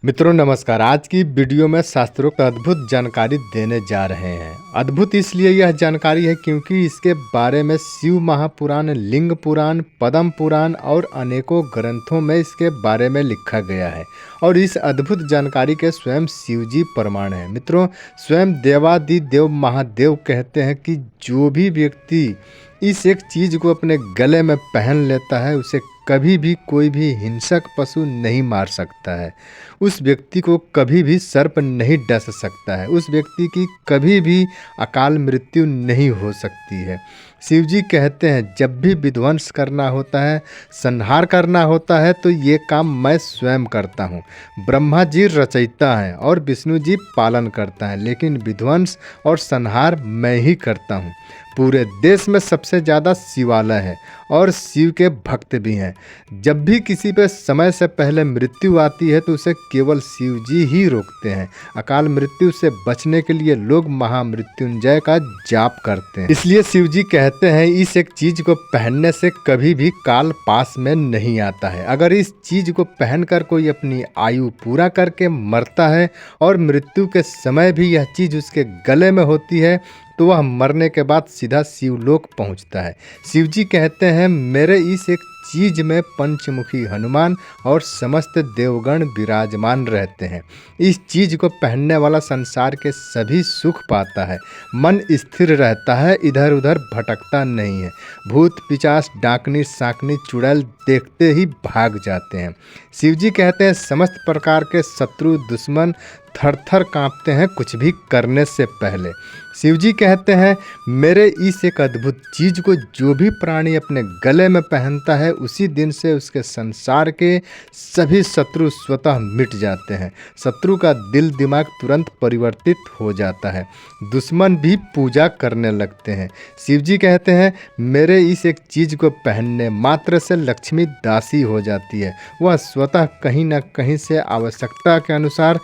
मित्रों नमस्कार। आज की वीडियो में शास्त्रोक्त अद्भुत जानकारी देने जा रहे हैं। अद्भुत इसलिए यह जानकारी है क्योंकि इसके बारे में शिव महापुराण, लिंग पुराण, पद्म पुराण और अनेकों ग्रंथों में इसके बारे में लिखा गया है और इस अद्भुत जानकारी के स्वयं शिव जी प्रमाण हैं। मित्रों, स्वयं देवादिदेव महादेव कहते हैं कि जो भी व्यक्ति इस एक चीज़ को अपने गले में पहन लेता है उसे कभी भी कोई भी हिंसक पशु नहीं मार सकता है। उस व्यक्ति को कभी भी सर्प नहीं डस सकता है। उस व्यक्ति की कभी भी अकाल मृत्यु नहीं हो सकती है। शिव जी कहते हैं जब भी विध्वंस करना होता है, संहार करना होता है तो ये काम मैं स्वयं करता हूँ। ब्रह्मा जी रचयिता हैं और विष्णु जी पालन करता है, लेकिन विध्वंस और संहार मैं ही करता हूँ। पूरे देश में सबसे ज़्यादा शिवालय है और शिव के भक्त भी हैं। जब भी किसी पे समय से पहले मृत्यु आती है तो उसे केवल शिव जी ही रोकते हैं। अकाल मृत्यु से बचने के लिए लोग महामृत्युंजय का जाप करते हैं। इसलिए शिव जी कहते हैं इस एक चीज़ को पहनने से कभी भी काल पास में नहीं आता है। अगर इस चीज़ को पहनकर कोई अपनी आयु पूरा करके मरता है और मृत्यु के समय भी यह चीज़ उसके गले में होती है तो वह मरने के बाद सीधा शिवलोक पहुंचता है। शिव जी कहते हैं मेरे इस एक चीज में पंचमुखी हनुमान और समस्त देवगण विराजमान रहते हैं। इस चीज को पहनने वाला संसार के सभी सुख पाता है, मन स्थिर रहता है, इधर उधर भटकता नहीं है। भूत पिचास डाकनी साकनी चुड़ैल देखते ही भाग जाते हैं। शिव जी कहते हैं समस्त प्रकार के शत्रु दुश्मन थर थर कांपते हैं कुछ भी करने से पहले। शिव जी कहते हैं मेरे इस एक अद्भुत चीज़ को जो भी प्राणी अपने गले में पहनता है उसी दिन से उसके संसार के सभी शत्रु स्वतः मिट जाते हैं। शत्रु का दिल दिमाग तुरंत परिवर्तित हो जाता है, दुश्मन भी पूजा करने लगते हैं। शिव जी कहते हैं मेरे इस एक चीज़ को पहनने मात्र से लक्ष्मी दासी हो जाती है। वह स्वतः कहीं न कहीं से आवश्यकता के अनुसार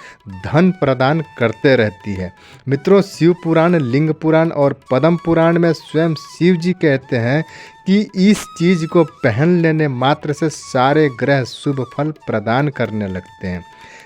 धन प्रदान करते रहती है। मित्रों, शिव पुराण, लिंग पुराण और पद्म पुराण में स्वयं शिव जी कहते हैं कि इस चीज़ को पहन लेने मात्र से सारे ग्रह शुभ फल प्रदान करने लगते हैं।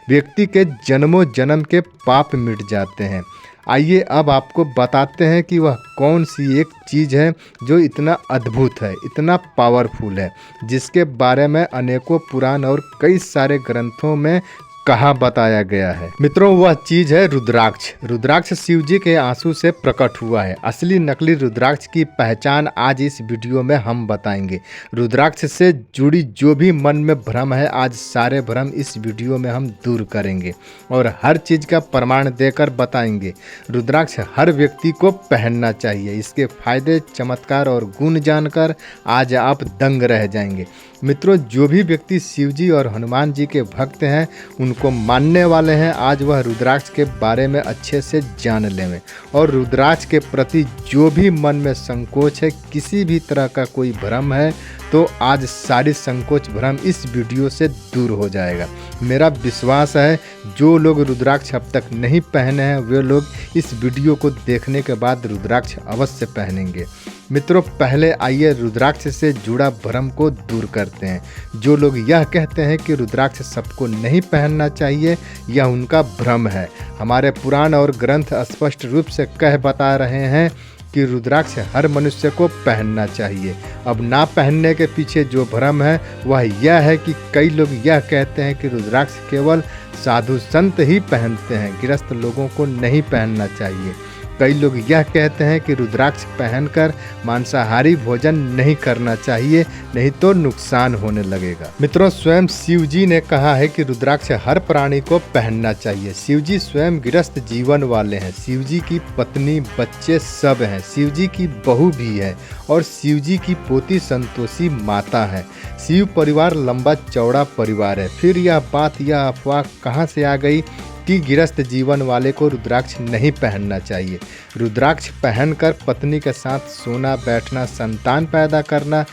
व्यक्ति के जन्मों जन्म के पाप मिट जाते हैं। आइए अब आपको बताते हैं कि वह कौन सी एक चीज़ है जो इतना अद्भुत है, इतना पावरफुल है, जिसके बारे में अनेकों पुराण और कई सारे ग्रंथों में कहा बताया गया है। मित्रों, वह चीज है रुद्राक्ष। रुद्राक्ष शिव जी के आंसू से प्रकट हुआ है। असली नकली रुद्राक्ष की पहचान आज इस वीडियो में हम बताएंगे। रुद्राक्ष से जुड़ी जो भी मन में भ्रम है, आज सारे भ्रम इस वीडियो में हम दूर करेंगे और हर चीज का प्रमाण देकर बताएंगे। रुद्राक्ष हर व्यक्ति को पहनना चाहिए। इसके फायदे, चमत्कार और गुण जानकर आज आप दंग रह जाएंगे। मित्रों, जो भी व्यक्ति शिव जी और हनुमान जी के भक्त हैं, उनको मानने वाले हैं, आज वह रुद्राक्ष के बारे में अच्छे से जान लेंगे और रुद्राक्ष के प्रति जो भी मन में संकोच है, किसी भी तरह का कोई भ्रम है, तो आज सारी संकोच भ्रम इस वीडियो से दूर हो जाएगा। मेरा विश्वास है जो लोग रुद्राक्ष अब तक नहीं पहने हैं वे लोग इस वीडियो को देखने के बाद रुद्राक्ष अवश्य पहनेंगे। मित्रों, पहले आइए रुद्राक्ष से जुड़ा भ्रम को दूर करते हैं। जो लोग यह कहते हैं कि रुद्राक्ष सबको नहीं पहनना चाहिए, यह उनका भ्रम है। हमारे पुराण और ग्रंथ स्पष्ट रूप से कह बता रहे हैं कि रुद्राक्ष हर मनुष्य को पहनना चाहिए। अब ना पहनने के पीछे जो भ्रम है वह यह है कि कई लोग यह कहते हैं कि रुद्राक्ष केवल साधु संत ही पहनते हैं, गृहस्थ लोगों को नहीं पहनना चाहिए। कई लोग यह कहते हैं कि रुद्राक्ष पहनकर मांसाहारी भोजन नहीं करना चाहिए, नहीं तो नुकसान होने लगेगा। मित्रों, स्वयं शिव जी ने कहा है कि रुद्राक्ष हर प्राणी को पहनना चाहिए। शिव जी स्वयं गृहस्थ जीवन वाले हैं। शिव जी की पत्नी, बच्चे सब हैं। शिव जी की बहू भी है और शिव जी की पोती संतोषी माता है। शिव परिवार लंबा चौड़ा परिवार है। फिर यह बात, यह अफवाह कहाँ से आ गई सिटी गिरस्त जीवन वाले को रुद्राक्ष नहीं पहनना चाहिए। रुद्राक्ष पहनकर पत्नी के साथ सोना, बैठना, संतान पैदा करना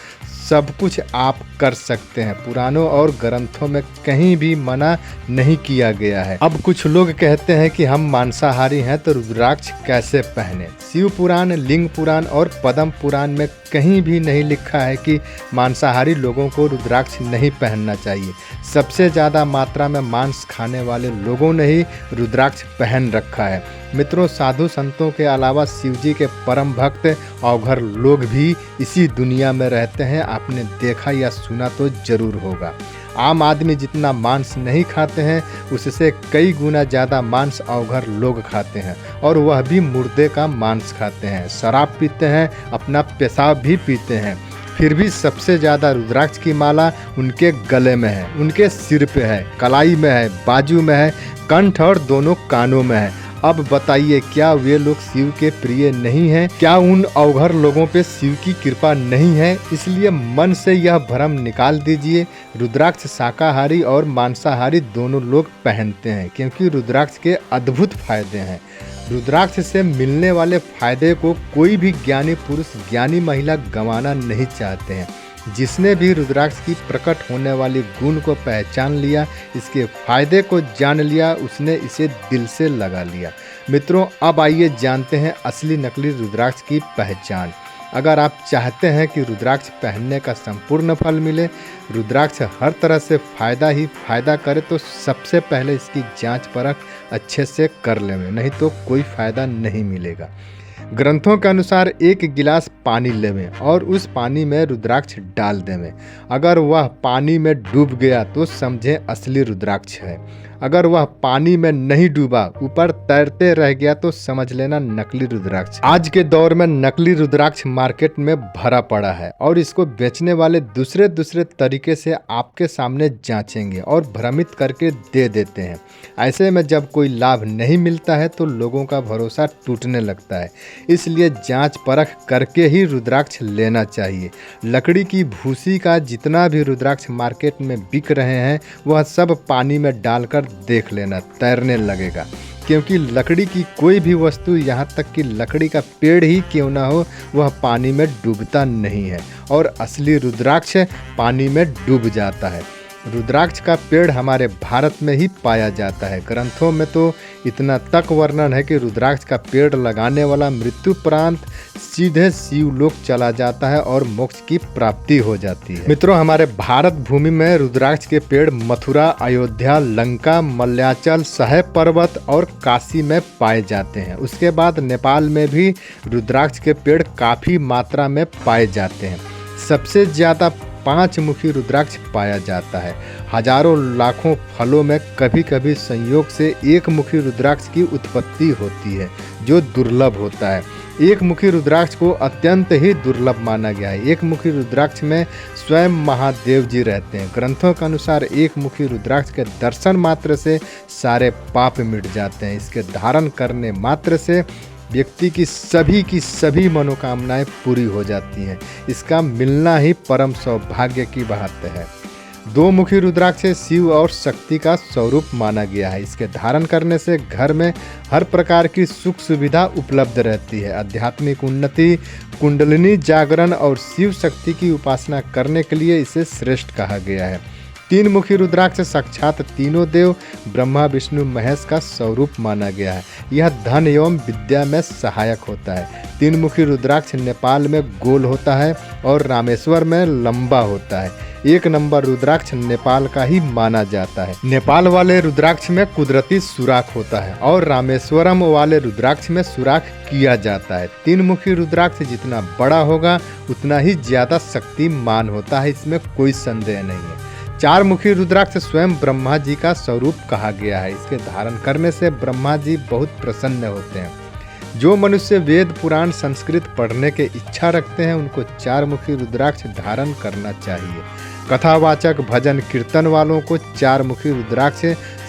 सब कुछ आप कर सकते हैं। पुराणों और ग्रंथों में कहीं भी मना नहीं किया गया है। अब कुछ लोग कहते हैं कि हम मांसाहारी हैं तो रुद्राक्ष कैसे पहने। शिव पुराण, लिंग पुराण और पद्म पुराण में कहीं भी नहीं लिखा है कि मांसाहारी लोगों को रुद्राक्ष नहीं पहनना चाहिए। सबसे ज़्यादा मात्रा में मांस खाने वाले लोगों ने ही रुद्राक्ष पहन रखा है। मित्रों, साधु संतों के अलावा शिव जी के परम भक्त अवघर लोग भी इसी दुनिया में रहते हैं। आपने देखा या सुना तो जरूर होगा। आम आदमी जितना मांस नहीं खाते हैं उससे कई गुना ज़्यादा मांस अवघर लोग खाते हैं, और वह भी मुर्दे का मांस खाते हैं। शराब पीते हैं, अपना पेशाब भी पीते हैं, फिर भी सबसे ज़्यादा रुद्राक्ष की माला उनके गले में है, उनके सिर पे है, कलाई में है, बाजू में है, कंठ और दोनों कानों में है। अब बताइए, क्या वे लोग शिव के प्रिय नहीं हैं? क्या उन अवघर लोगों पे शिव की कृपा नहीं है? इसलिए मन से यह भ्रम निकाल दीजिए। रुद्राक्ष शाकाहारी और मांसाहारी दोनों लोग पहनते हैं, क्योंकि रुद्राक्ष के अद्भुत फायदे हैं। रुद्राक्ष से मिलने वाले फायदे को कोई भी ज्ञानी पुरुष, ज्ञानी महिला गंवाना नहीं चाहते हैं। जिसने भी रुद्राक्ष की प्रकट होने वाली गुण को पहचान लिया, इसके फायदे को जान लिया, उसने इसे दिल से लगा लिया। मित्रों, अब आइए जानते हैं असली नकली रुद्राक्ष की पहचान। अगर आप चाहते हैं कि रुद्राक्ष पहनने का संपूर्ण फल मिले, रुद्राक्ष हर तरह से फ़ायदा ही फ़ायदा करे, तो सबसे पहले इसकी जांच परख अच्छे से कर लें, नहीं तो कोई फ़ायदा नहीं मिलेगा। ग्रंथों के अनुसार एक गिलास पानी लेवें और उस पानी में रुद्राक्ष डाल देवें। अगर वह पानी में डूब गया तो समझें असली रुद्राक्ष है। अगर वह पानी में नहीं डूबा, ऊपर तैरते रह गया, तो समझ लेना नकली रुद्राक्ष। आज के दौर में नकली रुद्राक्ष मार्केट में भरा पड़ा है, और इसको बेचने वाले दूसरे तरीके से आपके सामने जांचेंगे और भ्रमित करके दे देते हैं। ऐसे में जब कोई लाभ नहीं मिलता है तो लोगों का भरोसा टूटने लगता है। इसलिए जांच परख करके ही रुद्राक्ष लेना चाहिए। लकड़ी की भूसी का जितना भी रुद्राक्ष मार्केट में बिक रहे हैं, वह सब पानी में डालकर देख लेना, तैरने लगेगा। क्योंकि लकड़ी की कोई भी वस्तु, यहाँ तक कि लकड़ी का पेड़ ही क्यों ना हो, वह पानी में डूबता नहीं है, और असली रुद्राक्ष पानी में डूब जाता है। रुद्राक्ष का पेड़ हमारे भारत में ही पाया जाता है। ग्रंथों में तो इतना तक वर्णन है कि रुद्राक्ष का पेड़ लगाने वाला मृत्युपरांत सीधे शिवलोक चला जाता है और मोक्ष की प्राप्ति हो जाती है। मित्रों, हमारे भारत भूमि में रुद्राक्ष के पेड़ मथुरा, अयोध्या, लंका, मल्याचल, सह पर्वत और काशी में पाए जाते हैं। उसके बाद नेपाल में भी रुद्राक्ष के पेड़ काफ़ी मात्रा में पाए जाते हैं। सबसे ज़्यादा 5 मुखी रुद्राक्ष पाया जाता है। हजारों लाखों फलों में कभी कभी संयोग से एक मुखी रुद्राक्ष की उत्पत्ति होती है, जो दुर्लभ होता है। एक मुखी रुद्राक्ष को अत्यंत ही दुर्लभ माना गया है। एक मुखी रुद्राक्ष में स्वयं महादेव जी रहते हैं। ग्रंथों के अनुसार एक मुखी रुद्राक्ष के दर्शन मात्र से सारे पाप मिट जाते हैं। इसके धारण करने मात्र से व्यक्ति की सभी मनोकामनाएं पूरी हो जाती हैं। इसका मिलना ही परम सौभाग्य की बात है। 2 मुखी रुद्राक्ष शिव और शक्ति का स्वरूप माना गया है। इसके धारण करने से घर में हर प्रकार की सुख सुविधा उपलब्ध रहती है। आध्यात्मिक उन्नति, कुंडलिनी जागरण और शिव शक्ति की उपासना करने के लिए इसे श्रेष्ठ कहा गया है। 3 मुखी रुद्राक्ष साक्षात तीनों देव ब्रह्मा, विष्णु, महेश का स्वरूप माना गया है। यह धन एवं विद्या में सहायक होता है। 3 मुखी रुद्राक्ष नेपाल में गोल होता है और रामेश्वर में लंबा होता है। 1 नंबर रुद्राक्ष नेपाल का ही माना जाता है। नेपाल वाले रुद्राक्ष में कुदरती सुराख होता है और रामेश्वरम वाले रुद्राक्ष में सुराख किया जाता है। 3 मुखी रुद्राक्ष जितना बड़ा होगा उतना ही ज्यादा शक्तिमान होता है, इसमें कोई संदेह नहीं है। 4 मुखी रुद्राक्ष स्वयं ब्रह्मा जी का स्वरूप कहा गया है। इसके धारण करने से ब्रह्मा जी बहुत प्रसन्न होते हैं। जो मनुष्य वेद, पुराण, संस्कृत पढ़ने के इच्छा रखते हैं, उनको 4 मुखी रुद्राक्ष धारण करना चाहिए। कथावाचक, भजन कीर्तन वालों को 4 मुखी रुद्राक्ष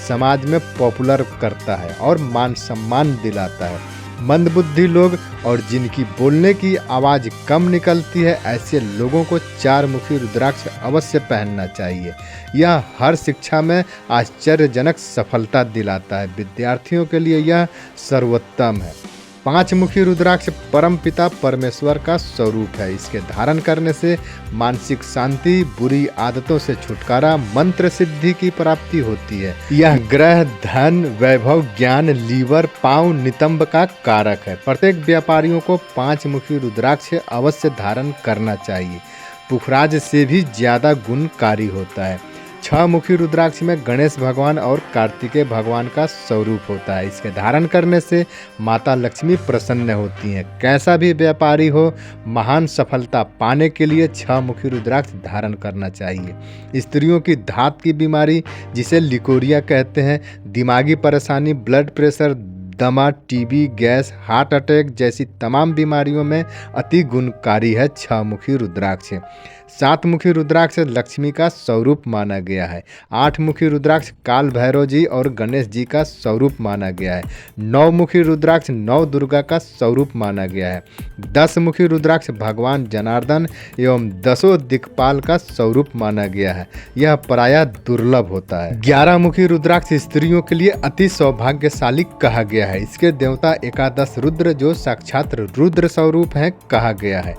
समाज में पॉपुलर करता है और मान सम्मान दिलाता है। मंदबुद्धि लोग और जिनकी बोलने की आवाज़ कम निकलती है, ऐसे लोगों को 4 मुखी रुद्राक्ष अवश्य पहनना चाहिए। यह हर शिक्षा में आश्चर्यजनक सफलता दिलाता है। विद्यार्थियों के लिए यह सर्वोत्तम है। 5 मुखी रुद्राक्ष परम पिता परमेश्वर का स्वरूप है। इसके धारण करने से मानसिक शांति, बुरी आदतों से छुटकारा, मंत्र सिद्धि की प्राप्ति होती है। यह ग्रह धन, वैभव, ज्ञान, लीवर, पांव, नितंब का कारक है। प्रत्येक व्यापारियों को 5 मुखी रुद्राक्ष अवश्य धारण करना चाहिए। पुखराज से भी ज्यादा गुणकारी होता है। 6 मुखी रुद्राक्ष में गणेश भगवान और कार्तिकेय भगवान का स्वरूप होता है। इसके धारण करने से माता लक्ष्मी प्रसन्न होती हैं। कैसा भी व्यापारी हो, महान सफलता पाने के लिए 6 मुखी रुद्राक्ष धारण करना चाहिए। स्त्रियों की धात की बीमारी, जिसे लिकोरिया कहते हैं, दिमागी परेशानी, ब्लड प्रेशर, दमा, टीबी, गैस, हार्ट अटैक जैसी तमाम बीमारियों में अति गुणकारी है 6 मुखी रुद्राक्ष। 7 मुखी रुद्राक्ष लक्ष्मी का स्वरूप माना गया है। 8 मुखी रुद्राक्ष काल भैरव जी और गणेश जी का स्वरूप माना गया है। 9 मुखी रुद्राक्ष नौ दुर्गा का स्वरूप माना गया है। 10 मुखी रुद्राक्ष भगवान जनार्दन एवं 10 दिक्पाल का स्वरूप माना गया है। यह प्रायः दुर्लभ होता है। 11 मुखी रुद्राक्ष स्त्रियों के लिए अति सौभाग्यशाली कहा गया है। इसके देवता एकादश रुद्र, जो साक्षात रुद्र स्वरूप है, कहा गया है।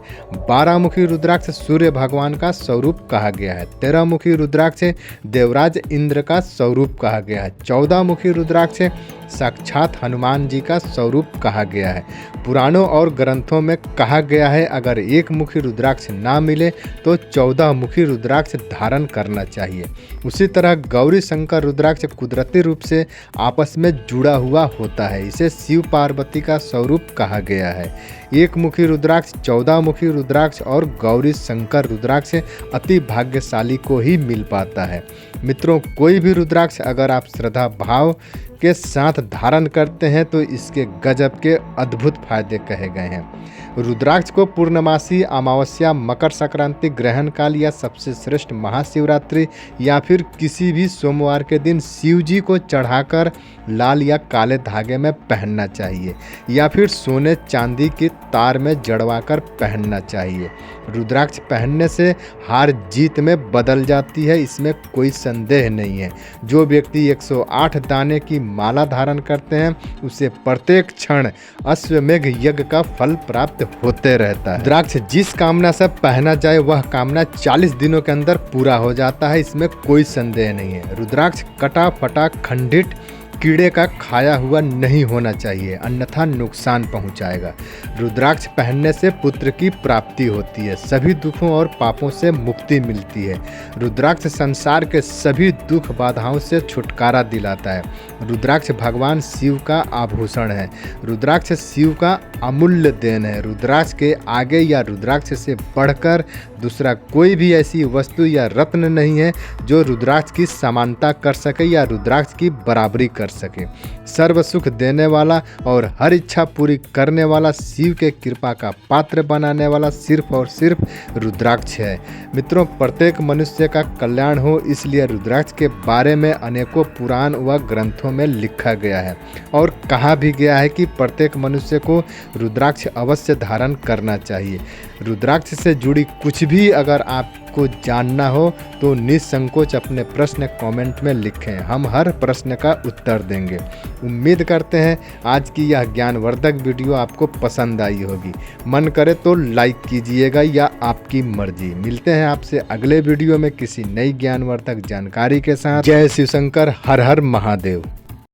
12 मुखी रुद्राक्ष सूर्य भगवान का स्वरूप कहा गया है। 13 मुखी रुद्राक्ष देवराज इंद्र का स्वरूप कहा गया है। 14 मुखी रुद्राक्ष साक्षात हनुमान जी का स्वरूप कहा गया है। पुराणों और ग्रंथों में कहा गया है, अगर 1 मुखी रुद्राक्ष ना मिले तो 14 मुखी रुद्राक्ष धारण करना चाहिए। उसी तरह गौरी शंकर रुद्राक्ष कुदरती रूप से आपस में जुड़ा हुआ होता है। इसे शिव पार्वती का स्वरूप कहा गया है। 1 मुखी रुद्राक्ष, 14 मुखी रुद्राक्ष और गौरी शंकर रुद्राक्ष अति भाग्यशाली को ही मिल पाता है। मित्रों, कोई भी रुद्राक्ष अगर आप श्रद्धा भाव के साथ धारण करते हैं तो इसके गजब के अद्भुत फायदे कहे गए हैं। रुद्राक्ष को पूर्णमासी, अमावस्या, मकर संक्रांति, ग्रहण काल या सबसे श्रेष्ठ महाशिवरात्रि या फिर किसी भी सोमवार के दिन शिव जी को चढ़ाकर लाल या काले धागे में पहनना चाहिए या फिर सोने चांदी की तार में जड़वाकर पहनना चाहिए। रुद्राक्ष पहनने से हार जीत में बदल जाती है, इसमें कोई संदेह नहीं है। जो व्यक्ति 108 दाने की माला धारण करते हैं उसे प्रत्येक क्षण अश्वमेघ यज्ञ का फल प्राप्त होते रहता है। रुद्राक्ष जिस कामना से पहना जाए वह कामना 40 दिनों के अंदर पूरा हो जाता है, इसमें कोई संदेह नहीं है। रुद्राक्ष कटा फटा खंडित कीड़े का खाया हुआ नहीं होना चाहिए, अन्यथा नुकसान पहुंचाएगा। रुद्राक्ष पहनने से पुत्र की प्राप्ति होती है, सभी दुखों और पापों से मुक्ति मिलती है। रुद्राक्ष संसार के सभी दुख बाधाओं से छुटकारा दिलाता है। रुद्राक्ष भगवान शिव का आभूषण है। रुद्राक्ष शिव का अमूल्य देन है। रुद्राक्ष के आगे या रुद्राक्ष से बढ़कर दूसरा कोई भी ऐसी वस्तु या रत्न नहीं है जो रुद्राक्ष की समानता कर सके या रुद्राक्ष की बराबरी कर सके। सर्व सुख देने वाला और हर इच्छा पूरी करने वाला, शिव के कृपा का पात्र बनाने वाला सिर्फ और सिर्फ रुद्राक्ष है। मित्रों, प्रत्येक मनुष्य का कल्याण हो, इसलिए रुद्राक्ष के बारे में अनेकों पुराण व ग्रंथों में लिखा गया है और कहा भी गया है कि प्रत्येक मनुष्य को रुद्राक्ष अवश्य धारण करना चाहिए। रुद्राक्ष से जुड़ी कुछ भी अगर आपको जानना हो तो निसंकोच अपने प्रश्न कमेंट में लिखें, हम हर प्रश्न का उत्तर देंगे। उम्मीद करते हैं आज की यह ज्ञानवर्धक वीडियो आपको पसंद आई होगी। मन करे तो लाइक कीजिएगा या आपकी मर्जी। मिलते हैं आपसे अगले वीडियो में किसी नई ज्ञानवर्धक जानकारी के साथ। जय शिव शंकर, हर हर महादेव।